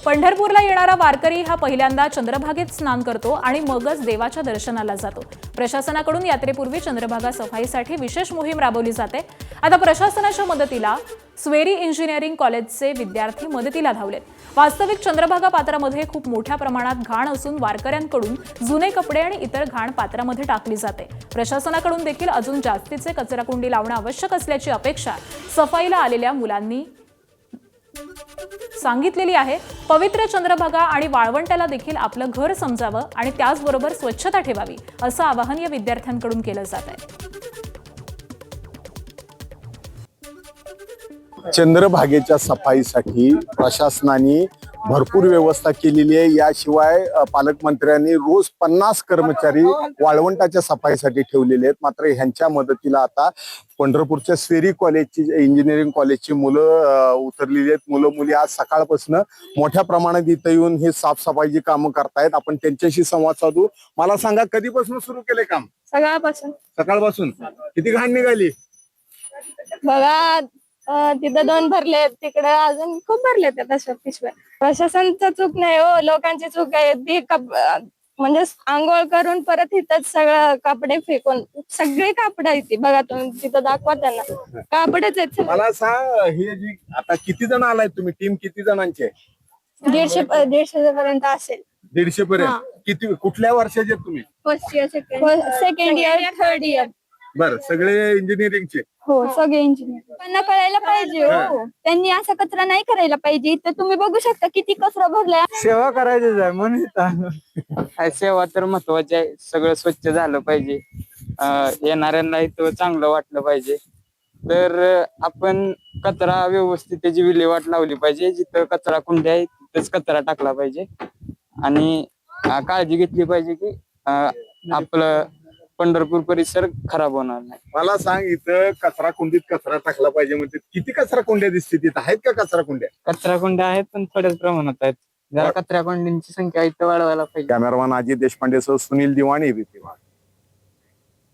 पंढरपूरला येणारा वारकरी हा पहिल्यांदा चंद्रभागेत स्नान करतो आणि मगच देवाच्या दर्शनाला जातो। प्रशासनाकडून यात्रेपूर्वी चंद्रभागा सफाईसाठी विशेष मोहीम राबवली जाते। आता प्रशासनाच्या मदतीला स्वेरी इंजिनिअरिंग कॉलेजचे विद्यार्थी मदतीला धावलेत। वास्तविक चंद्रभागा पात्रामध्ये खूप मोठ्या प्रमाणात घाण असून वारकऱ्यांकडून जुने कपडे आणि इतर घाण पात्रामध्ये टाकली जाते। प्रशासनाकडून देखील अजून जास्तीचे कचराकुंडी लावणे आवश्यक असल्याची अपेक्षा सफाईला आलेल्या मुलांनी सांगितलेली आहे। पवित्र चंद्रभागा आणि वाळवंटाला देखील आपलं घर समजावं आणि त्याचबरोबर स्वच्छता ठेवावी असं आवाहन या विद्यार्थ्यांकडून केलं जात आहे। चंद्रभागेच्या सफाईसाठी प्रशासनाने भरपूर व्यवस्था केलेली आहे। याशिवाय पालकमंत्र्यांनी रोज 50 कर्मचारी वाळवंटाच्या सफाईसाठी ठेवलेले आहेत। मात्र ह्यांच्या मदतीला आता पंढरपूरच्या स्वेरी कॉलेजची इंजिनिअरिंग कॉलेजची मुलं उतरलेली आहेत। मुलं मुली आज सकाळपासून मोठ्या प्रमाणात इथं येऊन हे साफसफाईची कामं करतायत। आपण त्यांच्याशी संवाद साधू। मला सांगा, कधीपासून सुरू केले काम? सकाळपासून किती घाण निघाली बघा? तिथं 2 भरले, तिकडे अजून खूप भरले तशा पिशव्या। प्रशासनाचं चूक नाही हो, लोकांची चूक आहे ती। म्हणजे आंघोळ करून परत इथंच सगळं कपडे फेकून, सगळे कापड आहेत बघा, तुम्ही तिथं दाखवा त्यांना, कापडच आहेत। मला सांग, हे जी आता किती जण आलाय तुम्ही? टीम किती जणांची आहे? 150 पर्यंत असेल। 150 पर्यंत? किती, कुठल्या वर्षाचे तुम्ही? First year, second year, third year. बरं, सगळे इंजिनिअरिंगचे? हो, सगळे इंजिनियर। त्यांना कळायला पाहिजे हो, त्यांनी असा कचरा नाही करायला पाहिजे। तर तुम्ही बघू शकता किती कचरा भरलाय। सेवा करायची आहे म्हणून सेवा तर महत्वाची आहे। सगळं स्वच्छ झालं पाहिजे, येणाऱ्यांना इथं चांगलं वाटलं पाहिजे। तर आपण कचरा व्यवस्थित त्याची विल्हेवाट लावली पाहिजे। जिथं कचरा कुंडी आहे तिथंच कचरा टाकला पाहिजे आणि काळजी घेतली पाहिजे की आपलं पंढरपूर परिसर खराब होणार नाही। मला सांग, इथं कचरा कुंडीत कचरा टाकला पाहिजे म्हणजे किती कचरा कुंड्या दिसते? तिथं आहेत का कचरा कुंड्या? कचरा कुंड्या आहेत पण थोड्याच प्रमाणात आहेत। जरा कचरा कुंड्यांची संख्या इथं वाढवायला पाहिजे। कॅमेरामॅन अजित देशपांडे सह सुनील दिवाणी, एबीपी माझा।